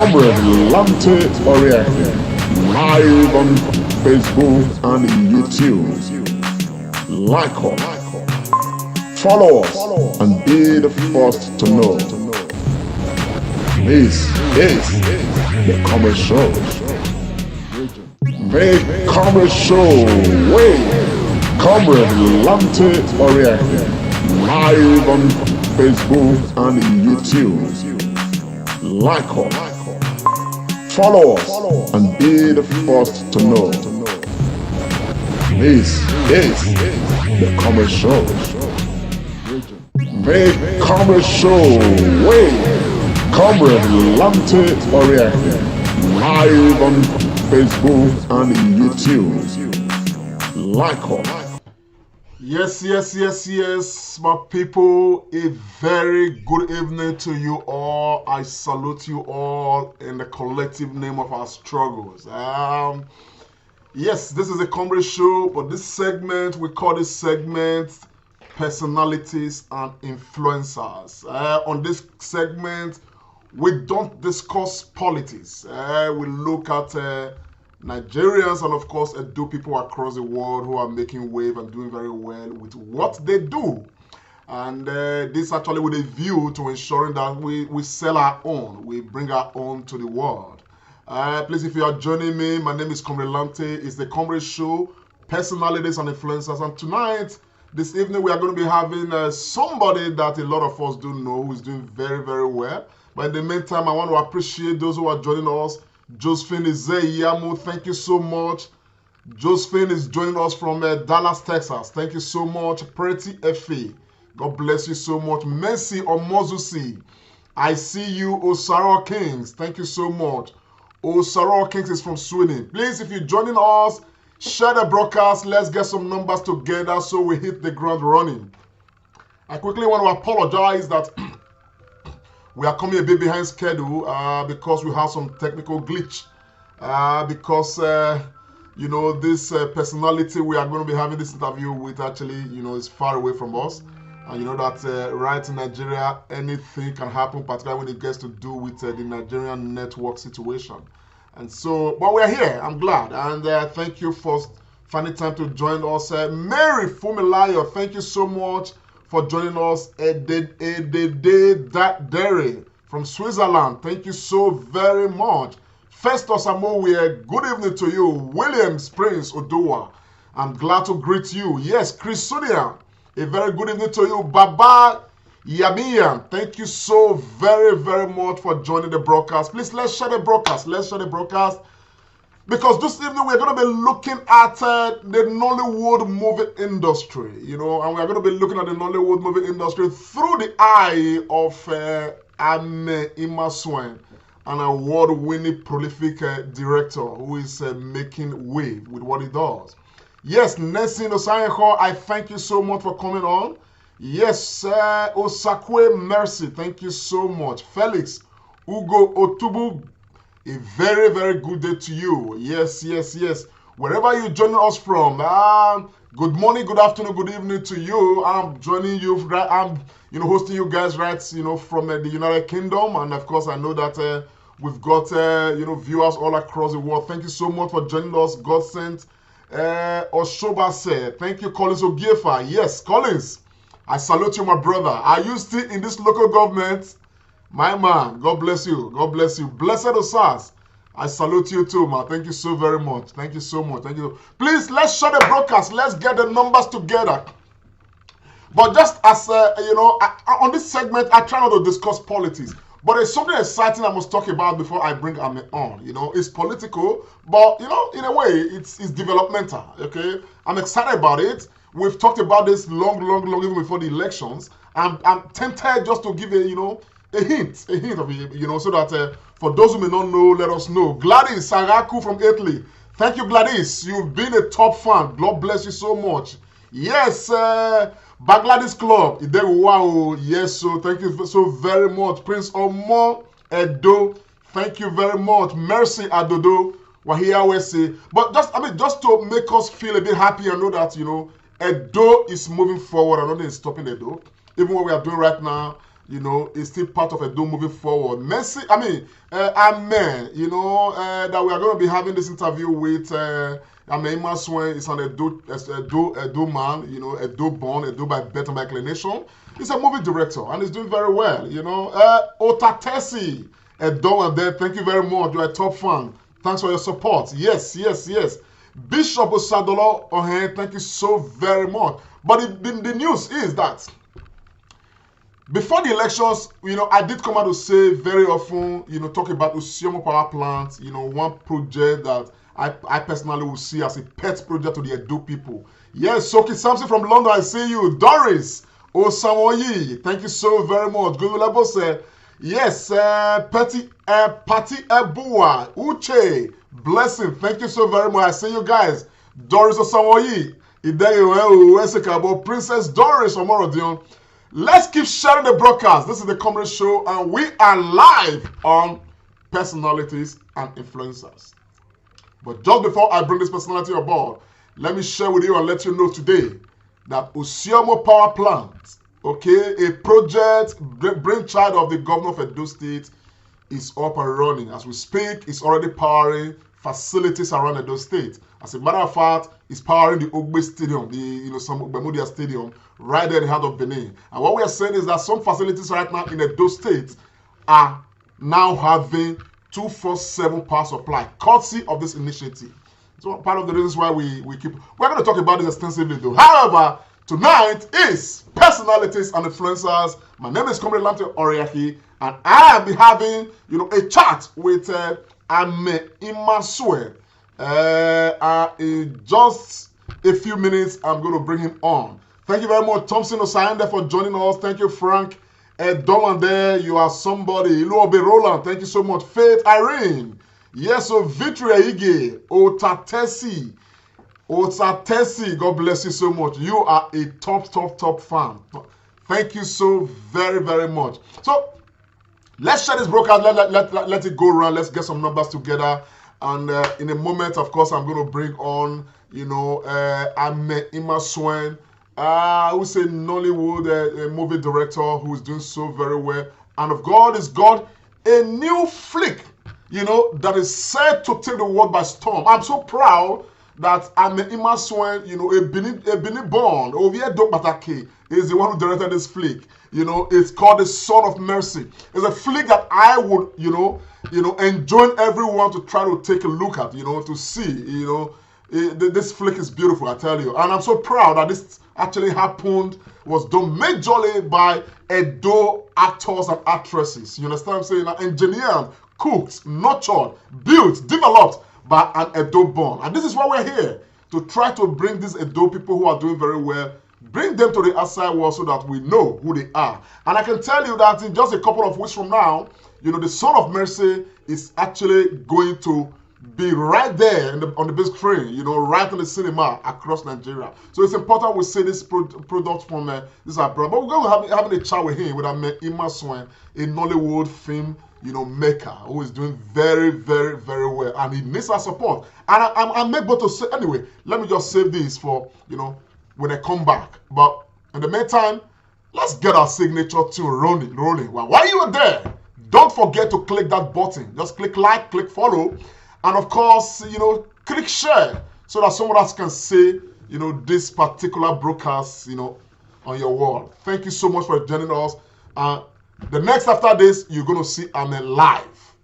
Comrade Lante Oriente, live on Facebook and YouTube. Like us, follow us, and be the first to know. This is the Comrade Show. The Comrade Show with Comrade Lante Oriente, live on Facebook and YouTube. Like us, follow us, and be the first to know. This is the Comrade Show. The Comrade Show with Comrade Lante Oriente, live on Facebook and YouTube. Like us. Yes, my people. A very good evening to you all. I salute you all in the collective name of our struggles. Yes, this is a Comrade Show, but this segment, we call this segment Personalities and Influencers. On this segment, we don't discuss politics. We look at Nigerians and of course Edo people across the world who are making wave and doing very well with what they do. And this actually with a view to ensuring that we sell our own, we bring our own to the world. Please, if you are joining me, my name is Comrade Lante. It's the Comrade Show, Personalities and Influencers. And tonight, this evening, we are going to be having somebody that a lot of us do know who is doing very, very well. But in the meantime, I want to appreciate those who are joining us. Josephine Izeyamu, thank you so much. Josephine is joining us from Dallas, Texas. Thank you so much. Pretty Effie, God bless you so much. Mercy Omozusi, I see you. Osaro Kings, thank you so much. Osaro Kings is from Sweden. Please, if you're joining us, share the broadcast. Let's get some numbers together so we hit the ground running. I quickly want to apologize that we are coming a bit behind schedule because we have some technical glitch. Because, you know, this personality we are going to be having this interview with actually, you know, is far away from us. And you know that right in Nigeria, anything can happen, particularly when it gets to do with the Nigerian network situation. And so, but we're here. I'm glad. And thank you for finding time to join us. Mary Fumilayo, thank you so much for joining us. Dere from Switzerland, thank you so very much. Festus Amowie, good evening to you. Williams Prince Odoa, I'm glad to greet you. Yes, Chris Sunia, a very good evening to you. Baba Yamiyan, thank you so very, very much for joining the broadcast. Please, let's share the broadcast. Let's share the broadcast. Because this evening we're going to be looking at the Nollywood movie industry, you know, and we're going to be looking at the Nollywood movie industry through the eye of Imasuen, an award-winning prolific director who is making wave with what he does. Yes, Nessie Osayenho, I thank you so much for coming on. Yes, Osakwe Mercy, thank you so much. Felix Ugo Otubu, a very, very good day to you. Yes. Wherever you're joining us from, good morning, good afternoon, good evening to you. I'm joining you, I'm, you know, hosting you guys right, you know, from the United Kingdom. And of course, I know that we've got, you know, viewers all across the world. Thank you so much for joining us. God sent Oshoba said, thank you, Collins Ogiefa. Yes, Collins, I salute you, my brother. Are you still in this local government? My man, God bless you. God bless you. Blessed Osas, I salute you too, man. Thank you so very much. Thank you so much. Thank you. Please, let's share the broadcast. Let's get the numbers together. But just as, you know, on this segment, I try not to discuss politics. But there's something exciting I must talk about before I bring Ame on. You know, it's political, but, you know, in a way, it's developmental, okay? I'm excited about it. We've talked about this long, even before the elections. I'm tempted just to give you know, a hint of it, you know, so that for those who may not know, let us know. Gladys Saraku from Italy. Thank you, Gladys. You've been a top fan. God bless you so much. Yes, Bangladesh Club. Wow. Yes, so thank you so very much. Prince Omo Edo. Thank you very much. Mercy Adodo. Wahia Wesi. But just to make us feel a bit happy and know that, you know, Edo is moving forward. I don't think it's stopping Edo. Even what we are doing right now, is still part of Edo moving forward. Amen. That we are going to be having this interview with Imasuen. Is an Edo man, Edo born, Edo by birth and by inclination. He's a movie director and he's doing very well. Otatesi, Edo and there. Thank you very much. You're a top fan. Thanks for your support. Yes. Bishop Osadolo Ohen, thank you so very much. But the news is that before the elections, I did come out to say very often, talk about Usiomo power plant, one project that I personally will see as a pet project to the Edo people. Yes, Soki Samson from London, I see you. Doris Osamoyi, thank you so very much. Good Lebo said, yes, Patti Ebua, Uche, blessing, thank you so very much. I see you guys. Doris Osamoyi, Princess Doris Omorodion. Let's keep sharing the broadcast. This is the Comrade Show, and we are live on personalities and influencers. But just before I bring this personality aboard, let me share with you and let you know today that Usiomo Power Plant, a project brainchild of the governor of Edo State, is up and running. As we speak, it's already powering facilities around Edo State. As a matter of fact, it's powering the Ogbe Stadium, the some Ogbemudia Stadium, right there in the heart of Benin. And what we are saying is that some facilities right now in Edo State are now having 24/7 power supply, courtesy of this initiative. So part of the reasons why we're going to talk about this extensively though. However, tonight is personalities and influencers. My name is Comrade Lamte Oriaki, and I'll be having, a chat with Imasuen. In just a few minutes, I'm going to bring him on. Thank you very much, Thompson Osayande, for joining us. Thank you, Frank. Doman there, you are somebody. Iluobe Roland, thank you so much. Faith Irene. Yes, so Victory Ige. Otatesi, God bless you so much. You are a top fan. Thank you so very, very much. So, let's share this broadcast. Let it go around. Let's get some numbers together. And in a moment, of course, I'm going to bring on, Imasuen, I would say NOLLYWOOD, a movie director who is doing so very well. And of God is God, a new flick, that is set to take the world by storm. I'm so proud that Imasuen, a Benin born, Ovie Dokbatake, is the one who directed this flick. It's called The Son of Mercy. It's a flick that I would, enjoin everyone to try to take a look at, to see, this flick is beautiful, I tell you. And I'm so proud that this actually happened, was done majorly by Edo actors and actresses. You understand what I'm saying? Engineered, cooked, nurtured, built, developed by an Edo born. And this is why we're here, to try to bring these Edo people who are doing very well, bring them to the outside world so that we know who they are. And I can tell you that in just a couple of weeks from now, the Son of Mercy is actually going to be right there on the big screen, right in the cinema across Nigeria. So it's important we see this product from this abroad. But we're going to having a chat with him, with Imasuen, a NOLLYWOOD film, maker who is doing very, very, very well, and he needs our support. And I'm able to say anyway. Let me just save this for when I come back. But in the meantime, let's get our signature tune rolling. While you are there, don't forget to click that button. Just click like, click follow, and of course, click share so that someone else can see, this particular broadcast, on your wall. Thank you so much for joining us. The next after this, you're going to see live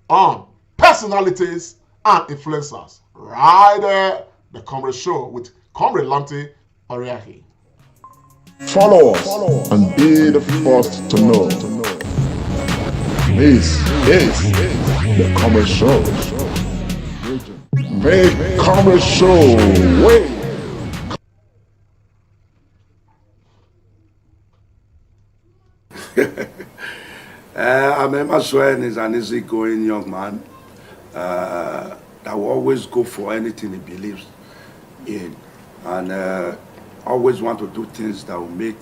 on personalities and influencers. Right there, the Comrade Show with Comrade Lamte Oriaki. Follow us and be the first to know. This is the Comrade Show. Make Comrade Show wait. Imasuen is an easygoing young man that will always go for anything he believes in, and always want to do things that will make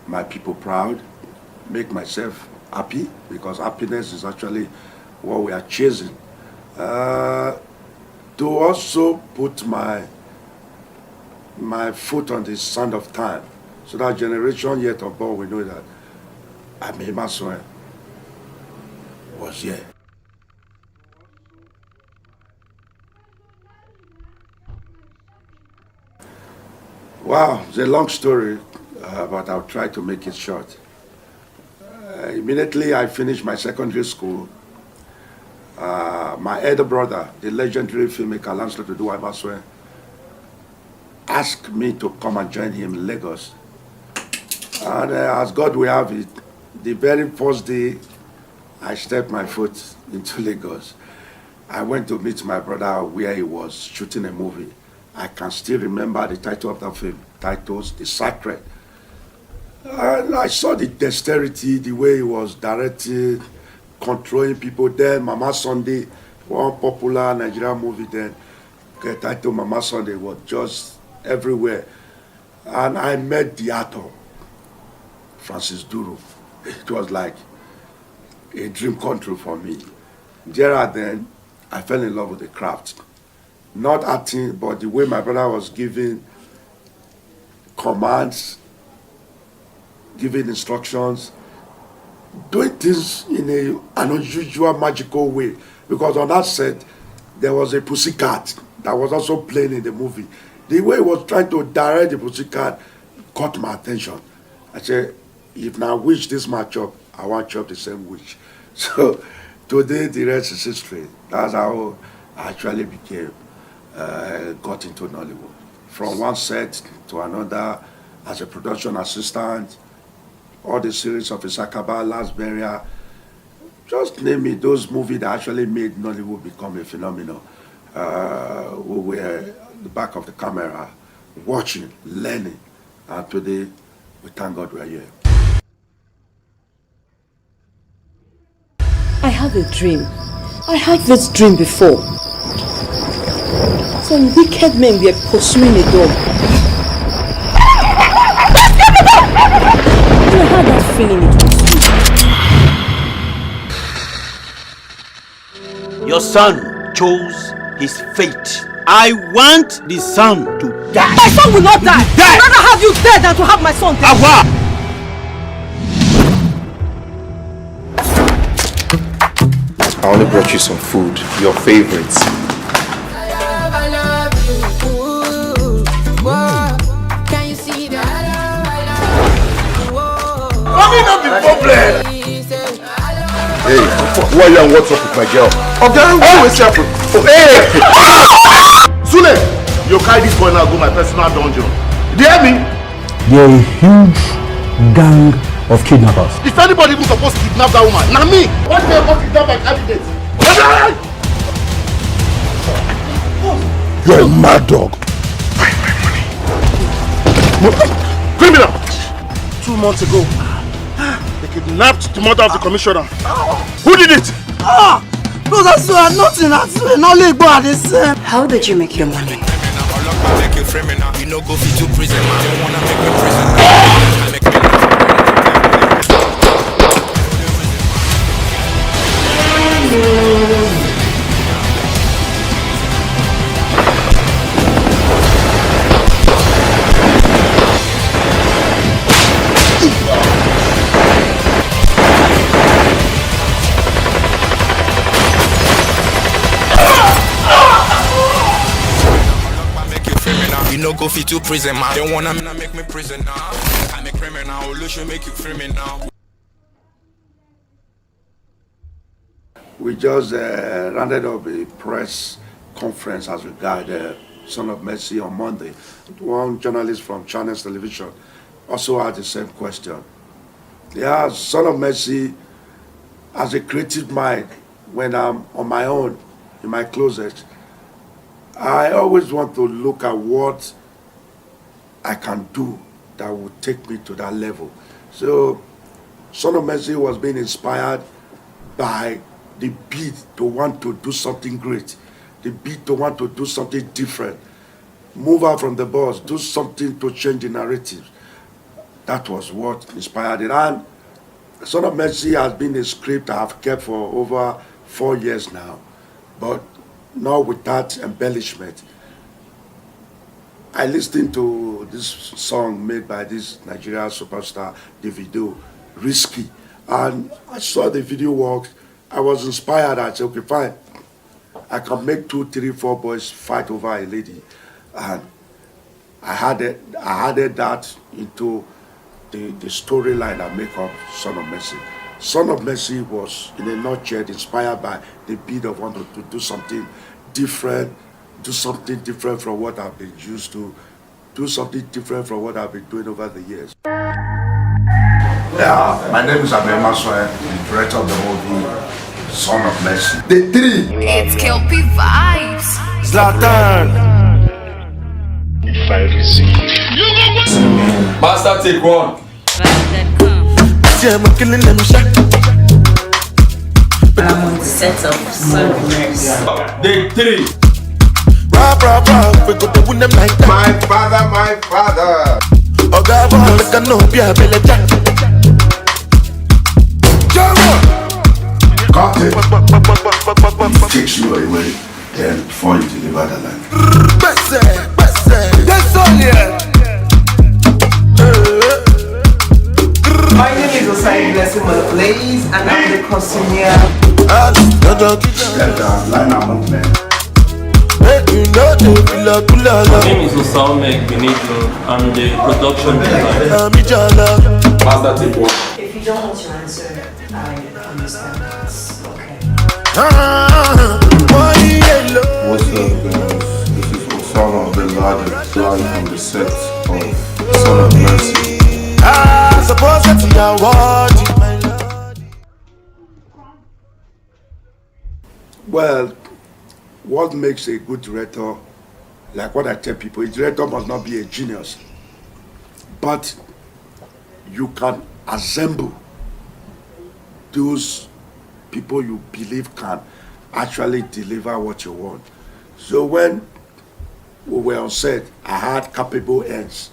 my people proud, make myself happy, because happiness is actually what we are chasing. To also put my foot on the sand of time, so that generation yet above will know that Imasuen was here. Wow, it's a long story, but I'll try to make it short. Immediately I finished my secondary school. My elder brother, the legendary filmmaker Lancelot Imasuen, asked me to come and join him in Lagos. And as God will have it, the very first day I stepped my foot into Lagos, I went to meet my brother where he was shooting a movie. I can still remember the title of that film, titles The Sacred. And I saw the dexterity, the way he was directing, controlling people. Then Mama Sunday, one popular Nigerian movie then, the title Mama Sunday was just everywhere. And I met the actor, Francis Duru. It was like a dream come true for me. There then, I fell in love with the craft. Not acting, but the way my brother was giving commands, giving instructions, doing things in an unusual, magical way. Because on that set, there was a pussycat that was also playing in the movie. The way he was trying to direct the pussycat caught my attention. I said, if now wish this match up, I want to chop the same wish. So today, the rest is history. That's how I actually got into Nollywood. From one set to another, as a production assistant, all the series of Isakaba, Last Burial, just name it, those movies that actually made Nollywood become a phenomenon. We were at the back of the camera, watching, learning, and today, we thank God we're here. I have a dream. I had this dream before. Some wicked men were pursuing a dog. And I had that feeling it was you. Your son chose his fate. I want the son to die. My son will not die! I'd rather have you dead than to have my son dead. Awa! I only brought you some food, your favorites. Hey, who are you and what's up with my girl? Okay, what's up? Hey! Sule! You carry this boy now go my personal dungeon. Do you hear me? They're a huge gang of kidnappers. If anybody even supposed to kidnap that woman, now me! What the hell kidnap my candidate? You're a mad dog. Find my money. Criminal! 2 months ago, they kidnapped the mother of the commissioner. Who did it? Those are so nothing. How did you make your money? No go fit to prison, man. They wanna make me prisoner. I'm a criminal, should make you criminal. We just rounded up a press conference as regards Son of Mercy on Monday. One journalist from Channels Television also had the same question. Yeah, Son of Mercy, as a creative mind, when I'm on my own, in my closet, I always want to look at what I can do that would take me to that level. So, Son of Mercy was being inspired by the beat to want to do something great, the beat to want to do something different, move out from the box, do something to change the narrative. That was what inspired it. And Son of Mercy has been a script I have kept for over 4 years now, but not with that embellishment. I listened to this song made by this Nigerian superstar, Davido, Risky, And I saw the video works. I was inspired. I said, okay, fine. I can make 2, 3, 4 boys fight over a lady. And I added that into the storyline I make of Son of Mercy. Son of Mercy was, in a nutshell, inspired by the beat of wanting to do something different from what I've been used to, do something different from what I've been doing over the years. Yeah, my name is Imasuen, the director of the movie Son of Mercy. The 3. It's Kelpie Vibes. Zlatan. If I receive. Master, take 1. I'm on the set of Son of Mercy. The 3. My father. Cut it. It takes you away then before you deliver the line. My name is Osai Blessing, ladies, and I'm the costumier. Step down, line up movement. My name is Osaume Benito. I'm the production designer. Master, take 1. If you don't want to answer, I understand. It's okay. What's up, guys? This is Osama Bin Laden, live from the set of Son of Mercy. Well, what makes a good director, like what I tell people, a director must not be a genius, but you can assemble those people you believe can actually deliver what you want. So when we were on set, I had capable hands.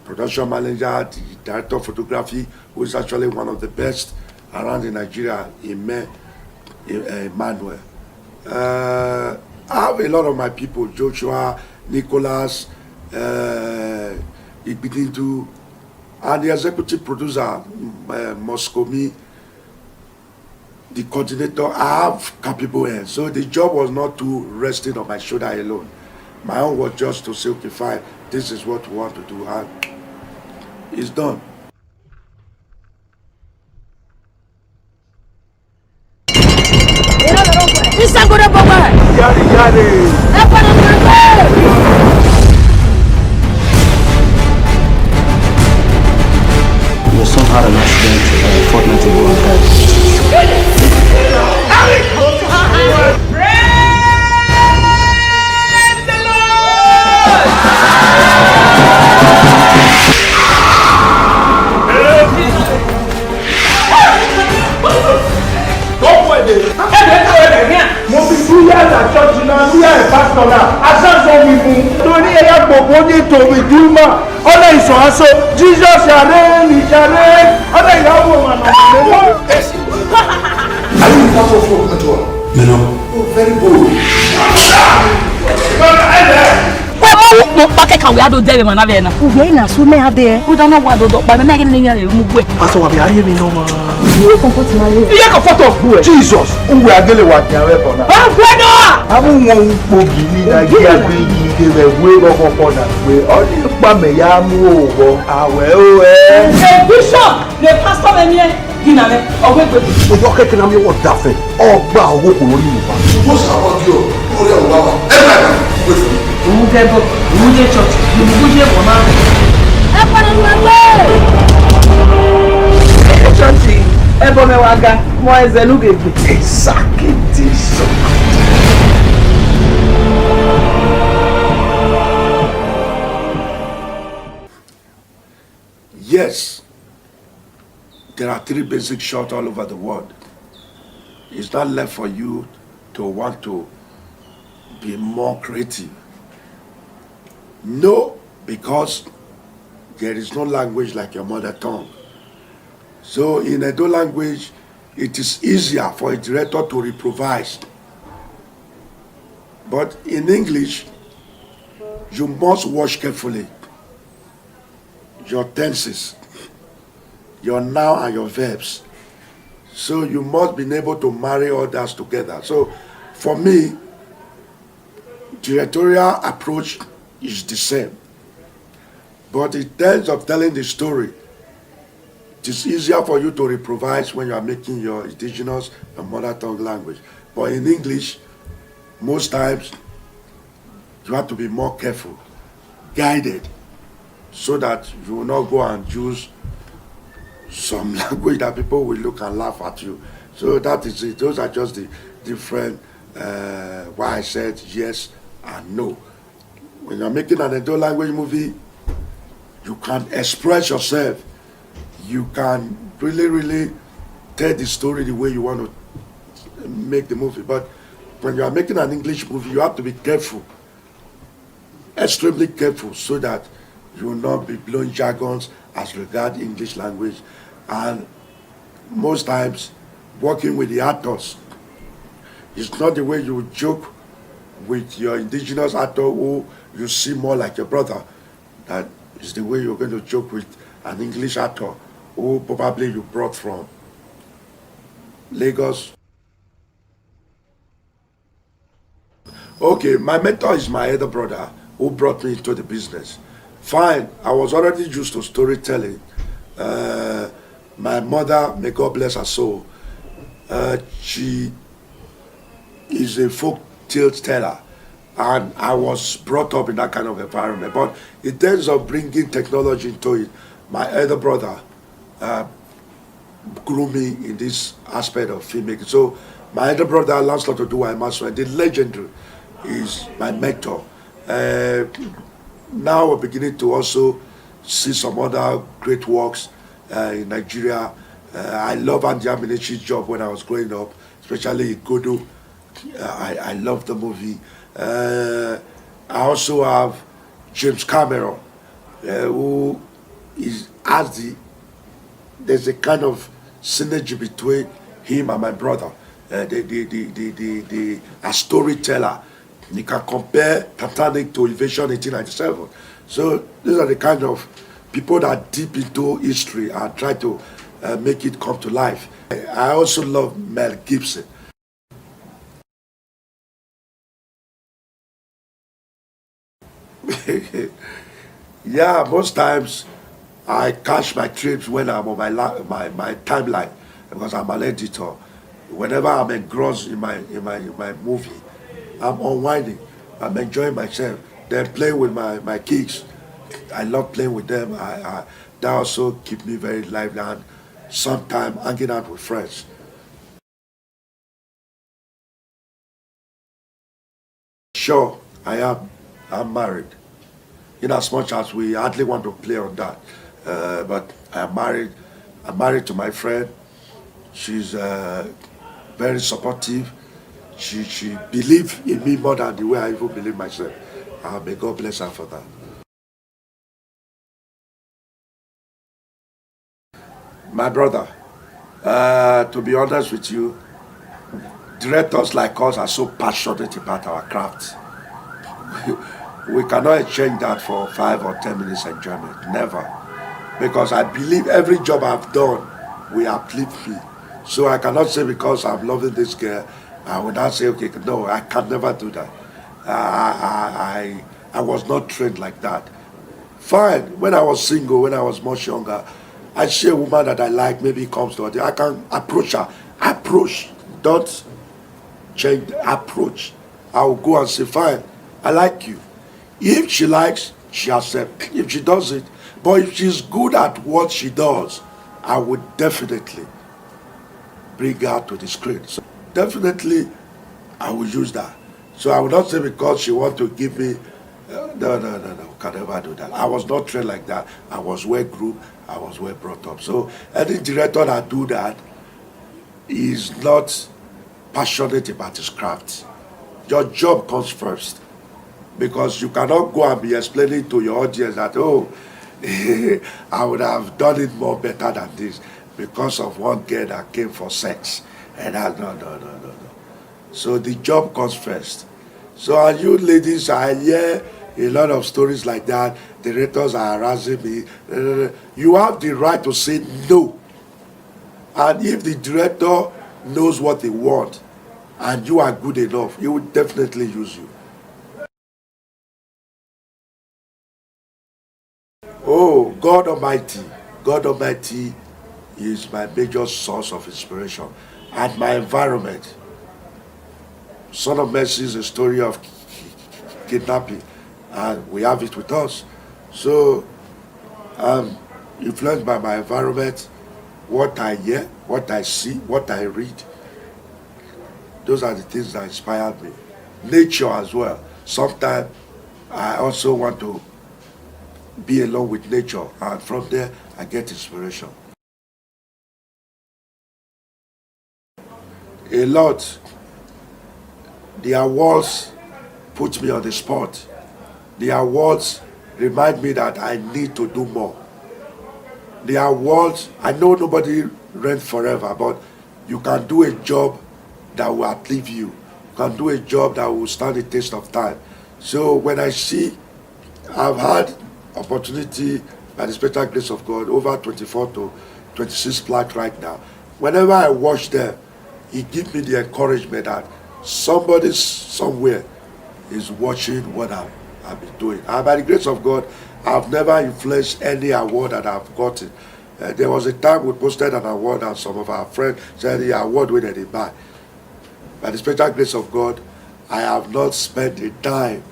Production manager, the director of photography, who is actually one of the best around in Nigeria, Emmanuel. I have a lot of my people, Joshua, Nicholas, Ibidindu, and the executive producer, Moscomi, the coordinator. I have capable hands. So the job was not to resting on my shoulder alone. My own was just to say, okay, fine, this is what we want to do, and it's done. Your son had an accident a fortnight ago. Jesus shall reign, he shall reign. Very bold. Pakai kau ada dewe mana bena? Udah ina sume ada. Udah na wado dok. Bana na gini ni mugwe. Pastor wabi ari mi no ma. Iye comfort na ye. Iye comfort of who? Jesus. Uwe agele wa nyawe kona. Ah, bueno. Amu won pogi ni na gi agbe yi de we we go kona. We only pa me ya mu o. Awe o eh. Bishop, le pastor me mie. Gina me. Owe gbe. O yo keke na mi wo dafe. Ogba owo ko lori mi pa. Mo sa wa di o. Ori o wa wa. Wait for me. Ugebo, uje church, uje bona. Apa nwe. Church, ebo me waga, mo ezelu gebe. Exactly so. Yes, there are 3 basic shots all over the world. It's not left for you to want to be more creative. No, because there is no language like your mother tongue. So in a language, it is easier for a director to improvise. But in English, you must watch carefully your tenses, your noun and your verbs. So you must be able to marry all that together. So for me, directorial approach is the same. But in terms of telling the story, it is easier for you to improvise when you are making your indigenous and mother tongue language. But in English, most times, you have to be more careful, guided, so that you will not go and use some language that people will look and laugh at you. So that is it. Those are just the different why I said yes and no. When you're making an adult language movie, you can express yourself. You can really tell the story the way you want to make the movie. But when you are making an English movie, you have to be careful, extremely careful, so that you will not be blowing jargons as regard English language. And most times, working with the actors, it's not the way you would joke with your indigenous actor who you see more like your brother. That is the way you're going to joke with an English actor who probably you brought from Lagos. Okay, my mentor is my elder brother who brought me into the business. Fine, I was already used to storytelling. My mother, may God bless her soul, she is a folk tale teller, and I was brought up in that kind of environment. But in terms of bringing technology into it, my elder brother grew me in this aspect of filmmaking. So my elder brother, Lancelot to do Imasuen, the legendary, is my mentor. Now we're beginning to also see some other great works in Nigeria. I love Andy Aminichi's job when I was growing up, especially Godo. I love the movie. I also have James Cameron, who there's a kind of synergy between him and my brother. A storyteller. You can compare Titanic to Invasion 1897. So these are the kind of people that deep into history and try to make it come to life. I also love Mel Gibson. Yeah, most times I catch my trips when I'm on my timeline, because I'm an editor. Whenever I'm engrossed in my movie, I'm unwinding. I'm enjoying myself. Then playing with my kids. I love playing with them. That also keeps me very lively, and sometimes hanging out with friends. Sure, I am. I'm married. In as much as we hardly want to play on that, but I'm married. I'm married to my friend. She's very supportive. She believes in me more than the way I even believe myself. May God bless her for that. My brother, to be honest with you, directors like us are so passionate about our craft. We cannot exchange that for 5 or 10 minutes enjoyment. Never. Because I believe every job I've done will uplift me. So I cannot say because I'm loving this girl, I would not say, okay, no, I can never do that. I was not trained like that. Fine, when I was single, when I was much younger, I see a woman that I like, maybe it comes to her, I can approach her. Approach, don't change the approach. I will go and say, fine, I like you. If she likes, she accepts. If she doesn't, but if she's good at what she does, I would definitely bring her to the screen. So definitely, I will use that. So I will not say because she wants to give me, no, can never do that. I was not trained like that. I was well groomed, I was well brought up. So any director that do that is not passionate about his craft. Your job comes first, because you cannot go and be explaining to your audience that, oh, I would have done it more better than this because of one girl that came for sex. And no. So the job comes first. So are you ladies are here A lot of stories like that. Directors are harassing me. You have the right to say no. And if the director knows what they want and you are good enough, he will definitely use you. Oh, God Almighty. God Almighty is my major source of inspiration. And my environment. Son of Mercy is a story of kidnapping, and we have it with us. So I'm influenced by my environment, what I hear, what I see, what I read. Those are the things that inspired me. Nature as well. Sometimes I also want to be alone with nature, and from there I get inspiration. A lot. The awards put me on the spot. The awards remind me that I need to do more. The awards, I know nobody rents forever, but you can do a job that will outlive you. You can do a job that will stand the test of time. So when I see, I've had opportunity by the special grace of God, over 24 to 26 plaques right now. Whenever I watch them, it gives me the encouragement that somebody somewhere is watching what I've been doing. And by the grace of God, I've never influenced any award that I've gotten. There was a time we posted an award and some of our friends said the award we didn't buy. By the special grace of God, I have not spent a dime.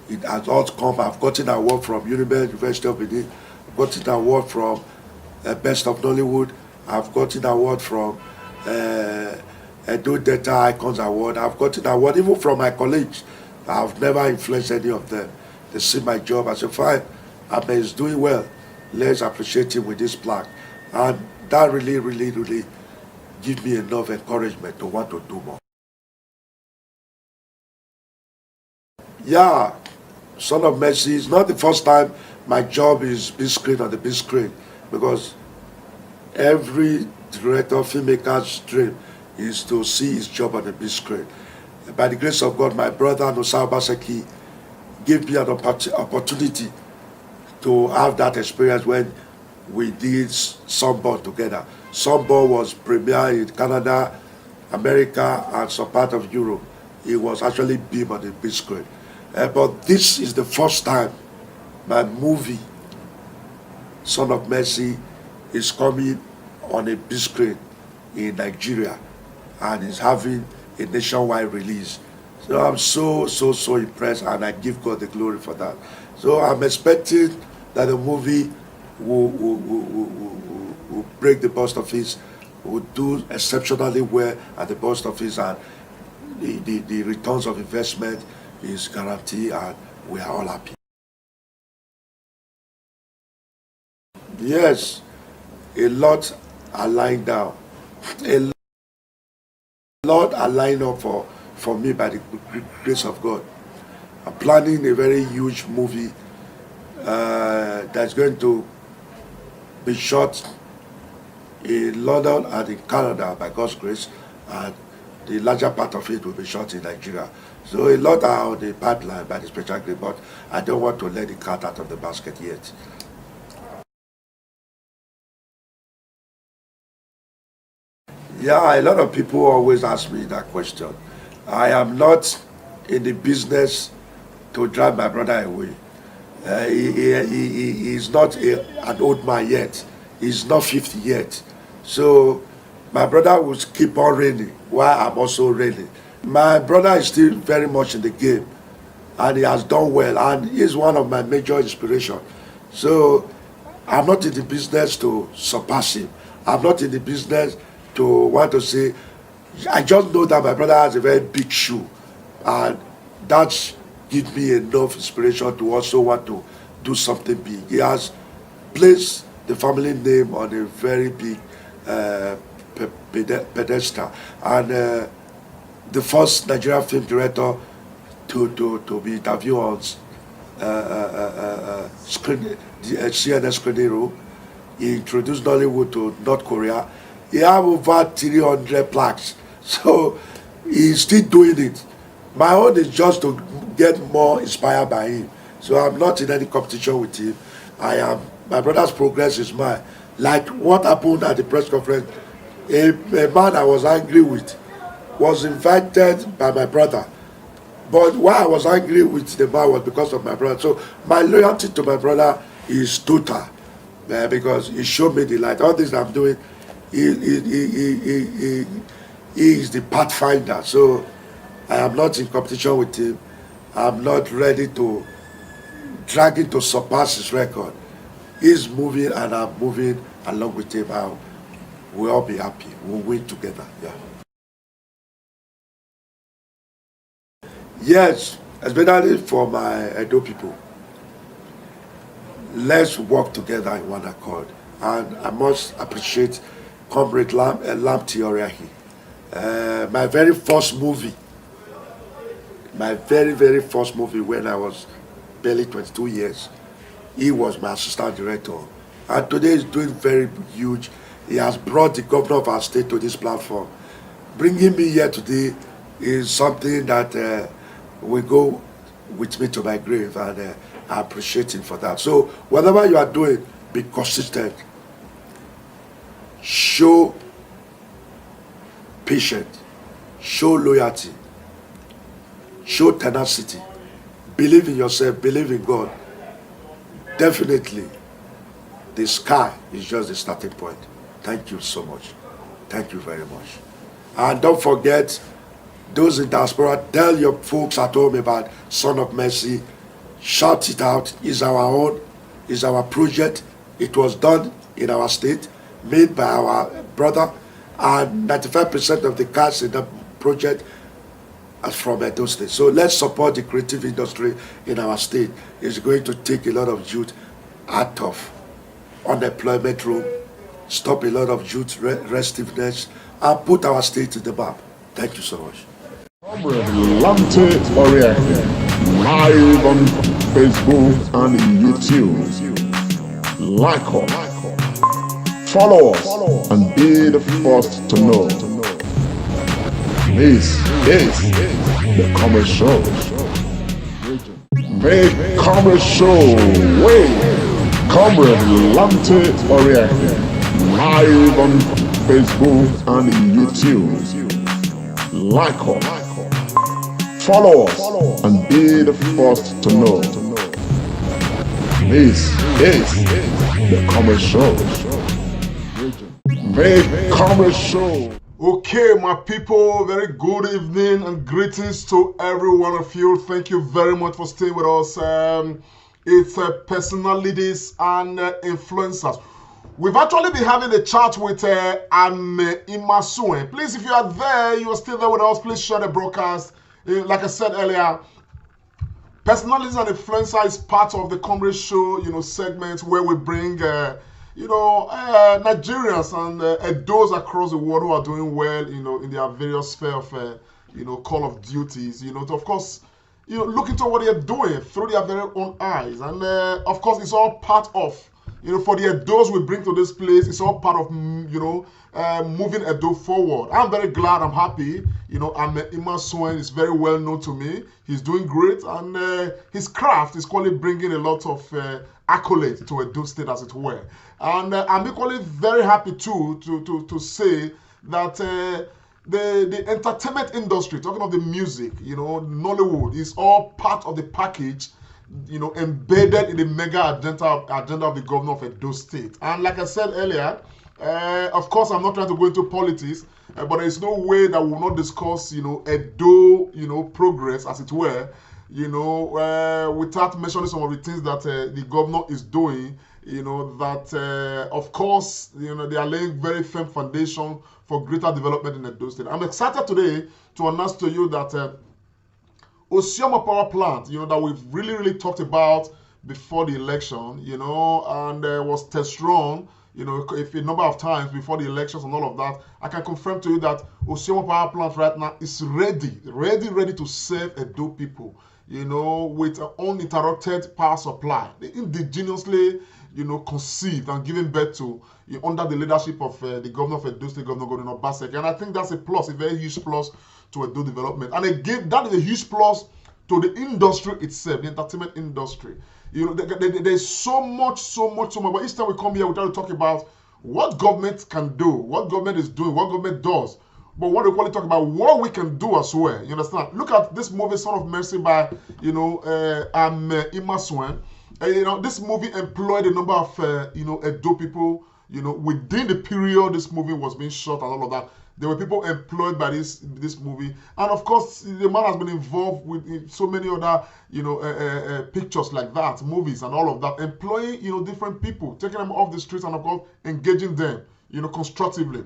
It has all come. I've gotten an award from University of Benin. I've gotten an award from Best of Nollywood. I've gotten an award from Edo Data Icons Award. I've gotten an award even from my colleagues. I've never influenced any of them. They see my job as a fine. Ahmed is doing well. Let's appreciate him with this plaque. And that really, really, really gives me enough encouragement to want to do more. Yeah, Son of Mercy is not the first time my job is big screen on the big screen, because every director, filmmaker's dream is to see his job on the big screen. By the grace of God, my brother Nosa Obaseki gave me an opportunity to have that experience when we did Sunburn together. Sunburn was premiered in Canada, America, and some part of Europe. It was actually beamed on the big screen. But this is the first time my movie, Son of Mercy, is coming on a big screen in Nigeria and is having a nationwide release. So I'm so impressed, and I give God the glory for that. So I'm expecting that the movie will break the box office, will do exceptionally well at the box office, and the returns of investment is guaranteed, and we are all happy. Yes, a lot are lying down. A lot are lined up for me by the grace of God. I'm planning a very huge movie that's going to be shot in London and in Canada by God's grace, and the larger part of it will be shot in Nigeria. So a lot are on the pipeline by the special grace, but I don't want to let the cat out of the basket yet. Yeah, a lot of people always ask me that question. I am not in the business to drive my brother away. He is not an old man yet. He's not 50 yet. So my brother will keep on reigning while I'm also reigning. My brother is still very much in the game, and he has done well, and he's one of my major inspirations. So I'm not in the business to surpass him. I'm not in the business to want to say, I just know that my brother has a very big shoe, and that gives me enough inspiration to also want to do something big. He has placed the family name on a very big pedestal, and the first Nigerian film director to be interviewed on CNN screening room. He introduced Nollywood to North Korea. He have over 300 plaques, so he's still doing it. My own is just to get more inspired by him. So I'm not in any competition with him. My brother's progress is mine. Like what happened at the press conference, a man I was angry with was invited by my brother. But why I was angry with the man was because of my brother. So my loyalty to my brother is total, because he showed me the light. All this I'm doing, he is the pathfinder. So I am not in competition with him. I'm not ready to drag him to surpass his record. He's moving and I'm moving along with him. We'll all be happy. We'll win together. Yeah. Yes, especially for my Edo people. Let's work together in one accord. And I must appreciate Comrade Lam Tioriahi. My very first movie, my very first movie when I was barely 22 years, he was my assistant director. And today he's doing very huge. He has brought the governor of our state to this platform. Bringing me here today is something that will go with me to my grave, and I appreciate him for that. So whatever you are doing, be consistent. Show patience, show loyalty, show tenacity, believe in yourself, believe in God. Definitely, the sky is just the starting point. Thank you so much. Thank you very much. And don't forget, those in diaspora, tell your folks at home about Son of Mercy. Shout it out. It's our own. It's our project. It was done in our state, made by our brother, and 95% of the cast in the project are from Edo State. So let's support the creative industry in our state. It's going to take a lot of youth out of unemployment room, stop a lot of youth restiveness, and put our state in the map. Thank you so much. Comrade Lante Oriake, live on Facebook and YouTube. Like us, follow us, and be the first to know. This is the Comrade Show. Make Comrade Show wait. Comrade Lante Oriake, live on Facebook and YouTube. Like us, follow us, and be the first to know. This is the Comrade Show. Make Comrade Show. Okay, my people, very good evening and greetings to every one of you. Thank you very much for staying with us. It's personalities and influencers. We've actually been having a chat with Imasuen. Please, if you are there, you are still there with us, please share the broadcast. Like I said earlier, personalities and influencers is part of the Comrade Show, segment where we bring, Nigerians and those across the world who are doing well, in their various sphere of, call of duties, to, of course, look into what they're doing through their very own eyes. And, of course, it's all part of, for the Edos we bring to this place, it's all part of, moving Edo forward. I'm very glad, I'm happy. Imasuen is very well known to me. He's doing great, and his craft is quite bringing a lot of accolades to Edo State, as it were. And I'm equally very happy too to say that the entertainment industry, talking of the music, Nollywood, is all part of the package, embedded in the mega agenda of the governor of Edo State. And like I said earlier, of course, I'm not trying to go into politics, but there is no way that we will not discuss, Edo, progress, as it were, without mentioning some of the things that the governor is doing, that, of course, they are laying very firm foundation for greater development in Edo State. I'm excited today to announce to you that Osioma Power Plant, that we've really talked about before the election, and was test run, if a number of times before the elections and all of that. I can confirm to you that Osioma Power Plant right now is ready to serve Edo people, with uninterrupted power supply, indigenously, conceived and given birth to under the leadership of the governor of Edo State, Governor Obaseki. And I think that's a plus, a very huge plus to Edo development. And again, that is a huge plus to the industry itself, the entertainment industry. You know, there's so much. But each time we come here, we try to talk about what government can do, what government is doing, what government does. But what we want to talk about what we can do as well. You understand? Look at this movie, Son of Mercy, by Imasuen. You know, this movie employed a number of Edo people. You know, within the period this movie was being shot and all of that, there were people employed by this movie, and of course the man has been involved with so many other pictures like that, movies and all of that, employing different people, taking them off the streets and of course engaging them constructively.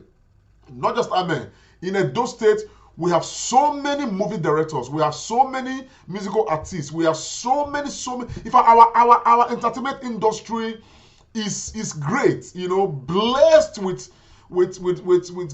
Not just Amen. In Edo State, we have so many movie directors, we have so many musical artists, we have so many. In fact, our entertainment industry is great. Blessed with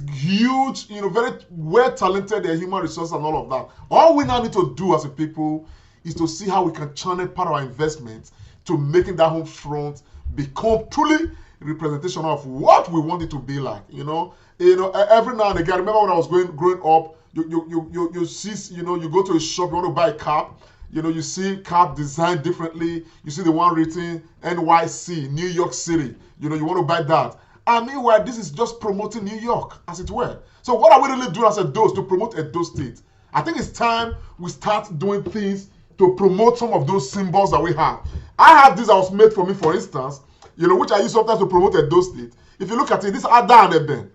huge, very well talented human resources and all of that. All we now need to do as a people is to see how we can channel part of our investment to making that home front become truly representation of what we want it to be like. Every now and again, I remember when I was growing up, you see, you go to a shop, you want to buy a cap, you see cap designed differently, you see the one written NYC, New York City, you want to buy that. And meanwhile, this is just promoting New York, as it were. So what are we really doing as Edo to promote Edo State? I think it's time we start doing things to promote some of those symbols that we have. I have this that was made for me, for instance, which I use sometimes to promote Edo State. If you look at it, this is Ada and Eben.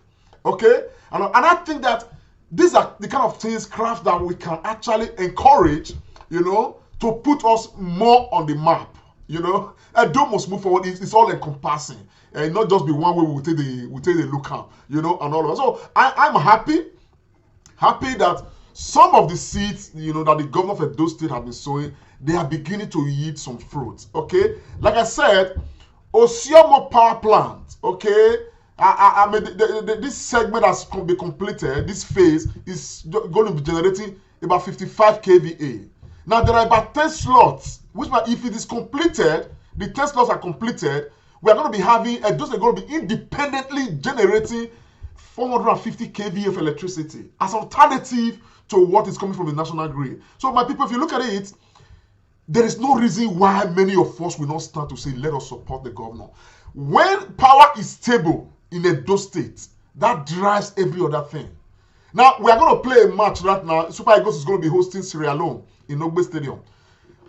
Okay? And I think that these are the kind of things, craft that we can actually encourage, to put us more on the map. Edo must move forward. It's all encompassing. And not just be one way we take the look out, and all of that. So I'm happy that some of the seeds, that the governor of Edo State have been sowing, they are beginning to yield some fruits. Okay, like I said, Osiomo power plant. Okay, I mean this segment has been completed. This phase is going to be generating about 55 kVA. Now there are about 10 slots, which if it is completed, the 10 slots are completed. We are going to be having, those are going to be independently generating 450 kVA of electricity as an alternative to what is coming from the national grid. So my people, if you look at it, there is no reason why many of us will not start to say, let us support the governor. When power is stable in Edo State, that drives every other thing. Now, we are going to play a match right now. Super Eagles is going to be hosting Sierra Leone in Ogbe Stadium.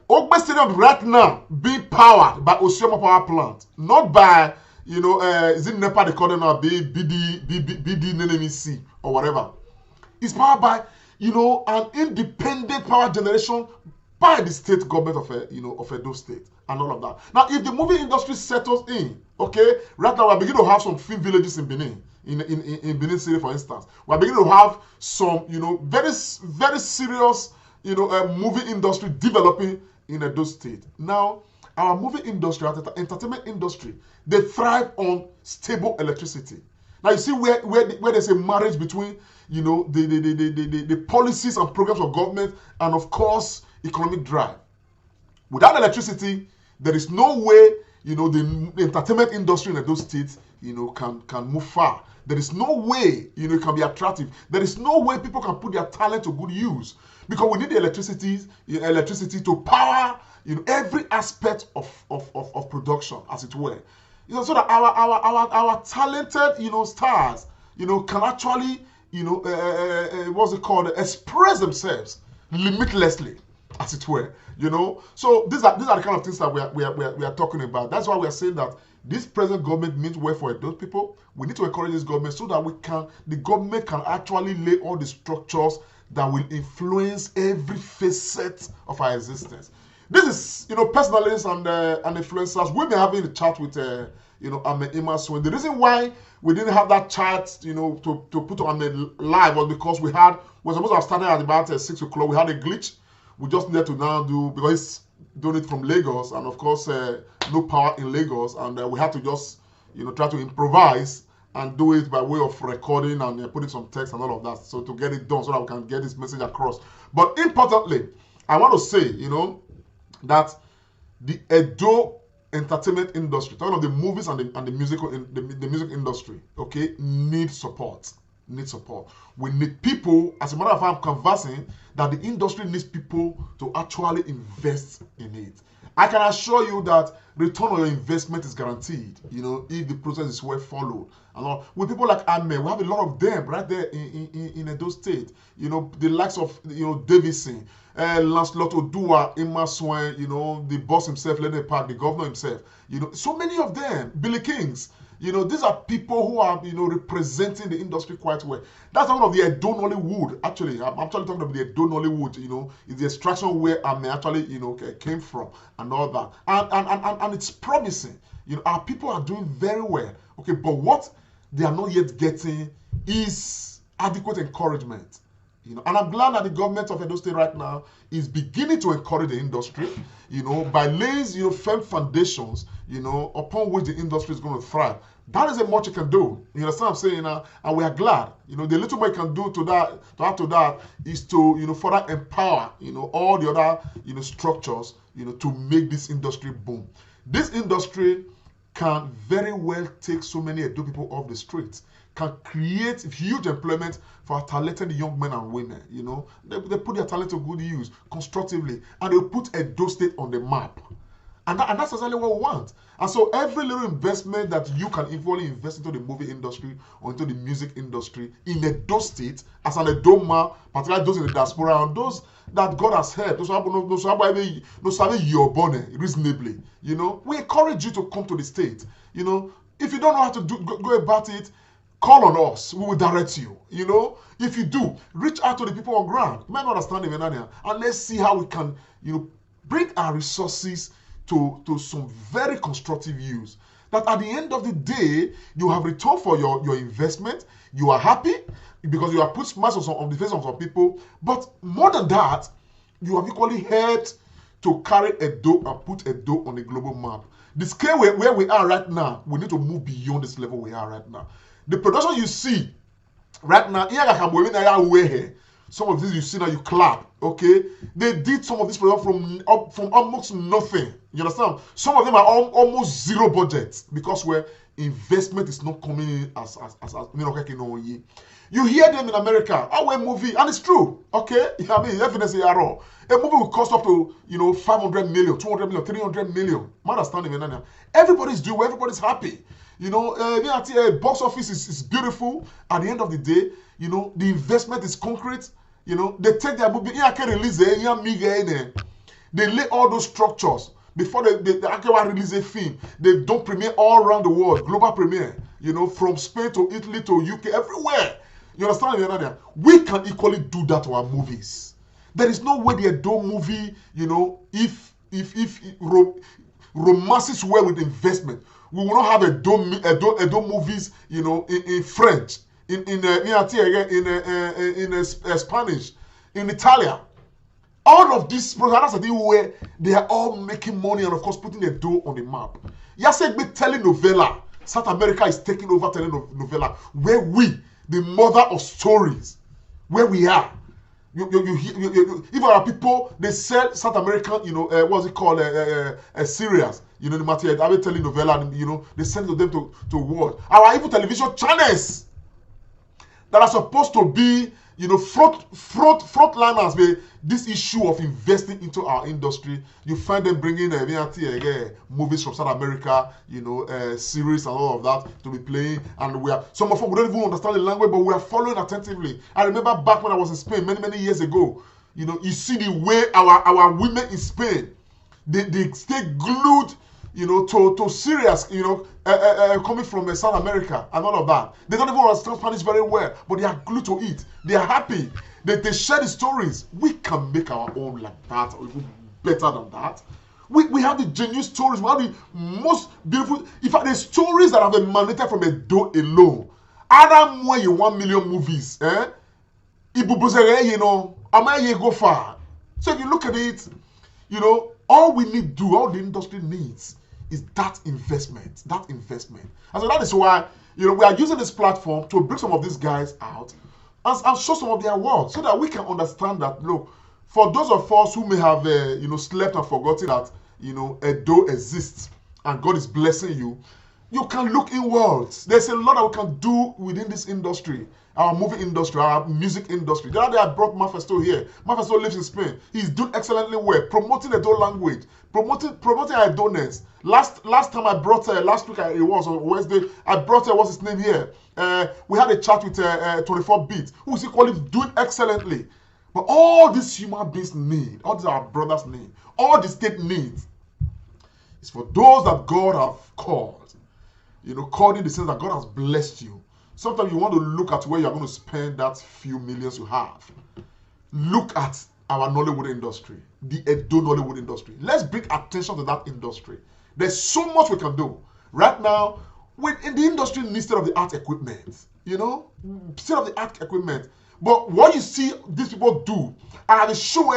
Ogbe Stadium right now being powered by Osiomo Power Plant, not by, is it NEPA they call it now, BD NNMC or whatever. It's powered by, an independent power generation by the state government of Edo State and all of that. Now, if the movie industry settles in, okay, right now we're beginning to have some film villages in Benin, in Benin City, for instance. We're beginning to have some, very, very serious, movie industry developing in Edo State. Now, our movie industry, our entertainment industry, they thrive on stable electricity. Now, you see where there's a marriage between, the policies and programs of government and, of course, economic drive. Without electricity, there is no way, the entertainment industry in Edo State, can move far. There is no way, it can be attractive. There is no way people can put their talent to good use. Because we need the electricity to power, every aspect of production, as it were. So that our talented, stars, can actually, what's it called, express themselves limitlessly, as it were. So these are the kind of things that we are talking about. That's why we are saying that this present government means well for those people. We need to encourage this government so that the government can actually lay all the structures that will influence every facet of our existence. This is, personalists and influencers. We've been having a chat with, Imasuen. The reason why we didn't have that chat, to put on live was because we're supposed to have started at about 6 o'clock. We had a glitch. We just needed to now because he's doing it from Lagos, and of course, no power in Lagos, and we had to just, try to improvise and do it by way of recording and putting some text and all of that, so to get it done so that we can get this message across. But importantly, I want to say, that the Edo entertainment industry, talking about the movies and the music industry, okay, need support. need support. We need people, as a matter of fact, I'm conversing that the industry needs people to actually invest in it. I can assure you that return on your investment is guaranteed, if the process is well followed. And all. With people like Ame, we have a lot of them right there in Edo State. The likes of Davison, Lancelot Odua, Imasuen, the boss himself, Lenny Park, the governor himself. So many of them, Billy Kings. These are people who are, representing the industry quite well. That's one of the Edo NOLLYWOOD. Actually, I'm actually talking about the Edo NOLLYWOOD. It's the extraction where I actually, came from and all that. And it's promising. Our people are doing very well. Okay, but what they are not yet getting is adequate encouragement. And I'm glad that the government of Edo State right now is beginning to encourage the industry, by laying, firm foundations, upon which the industry is going to thrive. That is a much you can do. You understand what I'm saying? And we are glad. The little more you can do to that is to, further empower, all the other, structures, to make this industry boom. This industry can very well take so many Edo people off the streets, can create huge employment for our talented young men and women. They put their talent to good use constructively, and they put Edo State on the map. And that's exactly what we want. And so every little investment that you can equally invest into the movie industry or into the music industry in Edo State, as an Edo man, particularly those in the diaspora and those that God has helped, those who have your bonnet reasonably, we encourage you to come to the state. If you don't know how to go about it, call on us. We will direct you. If you do, reach out to the people on ground. You might not understand the and let's see how we can, bring our resources to some very constructive use. That at the end of the day, you have return for your investment. You are happy because you have put smiles on the face of some people. But more than that, you have equally helped to carry Edo and put Edo on the global map. The scale where we are right now, we need to move beyond this level we are right now. The production you see right now, some of these you see now, you clap, okay? They did some of this production from almost nothing. You understand? Some of them are almost zero budget because where investment is not coming in as you hear them in America, our movie, and it's true, okay? Evidence here all. A movie will cost up to 500 million, 200 million, 300 million. Understand? Everybody's doing, everybody's happy. Box office is beautiful. At the end of the day, the investment is concrete. They take their movie, they lay all those structures before they actually release a film. They don't premiere all around the world, global premiere, from Spain to Italy to UK, everywhere. You understand? We can equally do that to our movies. There is no way the Edo movie, if romances well with investment, we will not have Edo movies, in French, in Spanish, in Italian. All of these products where they are all making money and of course putting Edo on the map. Yasegbe telenovela. South America is taking over telenovela, where we, the mother of stories, where we are. Even our people, they sell South American, what's it called, series, the material, I will tell you novella, and they send them to world. Our even television channels that are supposed to be, frontliners with this issue of investing into our industry. You find them bringing movies from South America, series and all of that to be playing, and some of them we don't even understand the language, but we are following attentively. I remember back when I was in Spain many years ago. You see the way our women in Spain they stay glued, to series, coming from South America and all of that. They don't even understand Spanish very well, but they are glued to it. They are happy. They share the stories. We can make our own like that, or even better than that. We have the genuine stories. We have the most beautiful. In fact, the stories that have emanated from Edo alone. Other more than 1 million movies. Go far. So if you look at it, all we need to do, all the industry needs, is that investment. And so that is why, we are using this platform to bring some of these guys out and show some of their work so that we can understand that, look, for those of us who may have, slept and forgotten that, Edo exists and God is blessing you, you can look inwards. There's a lot that we can do within this industry. Our movie industry, our music industry. The other day I brought Mafesto here. Mafesto lives in Spain. He's doing excellently well, promoting the Edo language, promoting Edo-ness. Last time I brought last week it was on Wednesday. I brought what's his name here. We had a chat with 24 Beats, who is equally doing excellently. But all these human beings need, all these our brothers need, all the state needs, is for those that God have called. You know, called in the sense that God has blessed you. Sometimes you want to look at where you're going to spend that few millions you have. Look at our Nollywood industry, the Edo Nollywood industry. Let's bring attention to that industry. There's so much we can do. Right now, in the industry needs state-of-the-art equipment. You know, state-of-the-art equipment. But what you see these people do, and the show,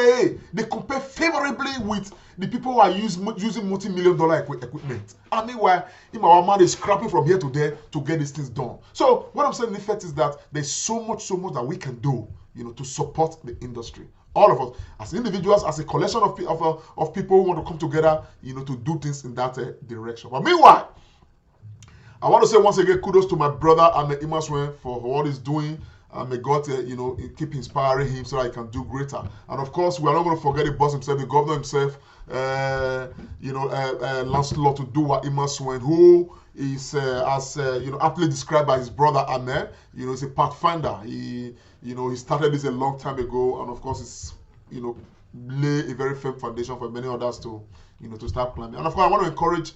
they compare favorably with the people who are using multi-million-dollar equipment. And meanwhile, our man is scrapping from here to there to get these things done. So what I'm saying in effect is that there's so much that we can do, you know, to support the industry. All of us, as individuals, as a collection of people who want to come together, you know, to do things in that direction. But meanwhile, I want to say once again, kudos to my brother Imasuen for what he's doing. May God, you know, keep inspiring him so that he can do greater. And of course, we are not going to forget the boss himself, the governor himself, you know, Lancelot to do what Imasuen, who is, as you know, aptly described by his brother Ahmed. You know, he's a pathfinder. He, you know, he started this a long time ago, and of course, it's, you know, lay a very firm foundation for many others to, you know, to start climbing. And of course, I want to encourage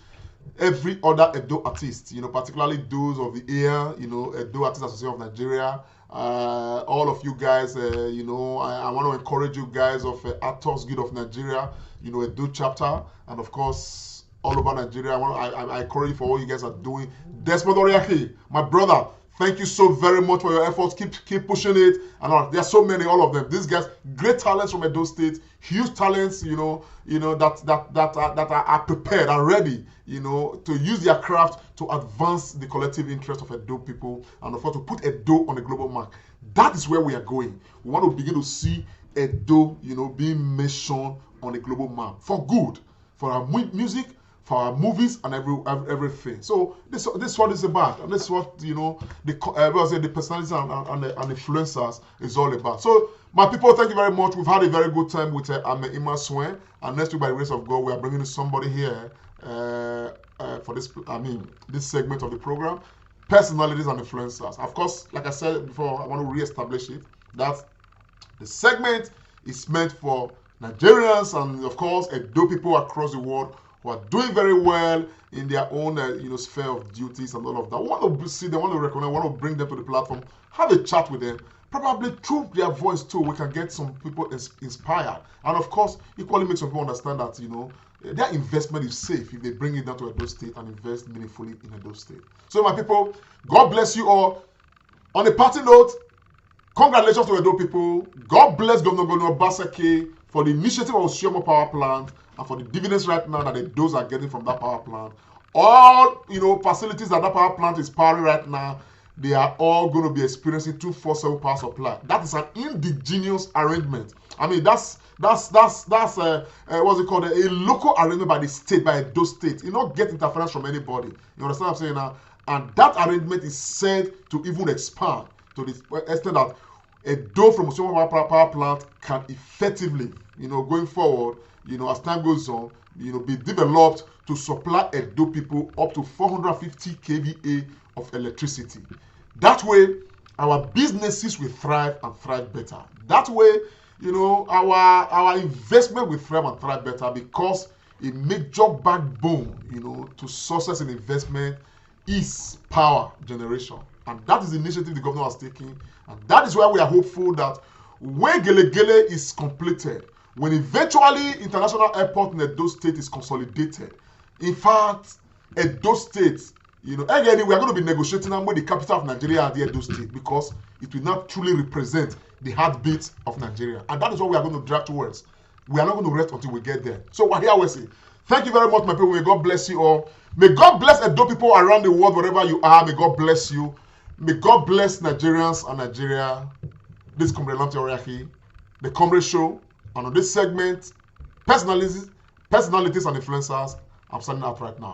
every other Edo artist, you know, particularly those of the area, you know, Edo Artists Association of Nigeria, all of you guys, you know, I want to encourage you guys of Actors Guild of Nigeria, you know, Edo chapter, and of course, all over Nigeria. I encourage you for all you guys are doing. Desmond Oriaki, my brother, thank you so very much for your efforts. Keep pushing it. And there are so many, all of them. These guys, great talents from Edo State, huge talents, you know, that are prepared and ready, you know, to use their craft to advance the collective interest of Edo people, and of course to put Edo on a global map. That is where we are going. We want to begin to see Edo, you know, being mentioned on a global map for good, for our music, for our movies, and everything. So this is what it's about, and this is what, you know, the personalities and the influencers is all about. So my people, thank you very much. We've had a very good time with Imasuen, and next week, by the grace of God, we are bringing somebody here for this, this segment of the program, personalities and influencers. Of course, like I said before, I want to re-establish it, that the segment is meant for Nigerians and, of course, Edo people across the world who are doing very well in their own you know, sphere of duties and all of that. We want to see them, want to recognize, want to bring them to the platform, have a chat with them. Probably through their voice too, we can get some people inspired. And of course, equally make some people understand that, you know, their investment is safe if they bring it down to Edo State and invest meaningfully in Edo State. So my people, God bless you all. On a parting note, congratulations to Edo people. God bless Governor Basake for the initiative of Oshioma Power Plant and for the dividends right now that the Edos are getting from that power plant. All, you know, facilities that power plant is powering right now, they are all going to be experiencing 247 power supply. That is an indigenous arrangement. I mean, that's what's it called? A local arrangement by the state, by Edo State. You don't get interference from anybody. You understand what I'm saying now? And that arrangement is said to even expand to the extent that Edo from Oshioma Power Plant can effectively, you know, going forward, you know, as time goes on, you know, be developed to supply Edo people up to 450 kVA of electricity. That way, our businesses will thrive and thrive better. That way, you know, our investment will thrive and thrive better, because a major backbone, you know, to success in investment is power generation. And that is the initiative the governor has taken. And that is why we are hopeful that when Gele Gele is completed, when eventually international airport in Edo State is consolidated, in fact, Edo State, you know, again, we are going to be negotiating with the capital of Nigeria at the Edo State, because it will not truly represent the heartbeat of Nigeria. And that is what we are going to drive towards. We are not going to rest until we get there. So, Wahia Wesi, thank you very much, my people. May God bless you all. May God bless Edo people around the world, wherever you are. May God bless you. May God bless Nigerians and Nigeria. This is Comrade Oriaki, the Comrade Show. And on this segment, personalities and influencers, I'm signing out right now.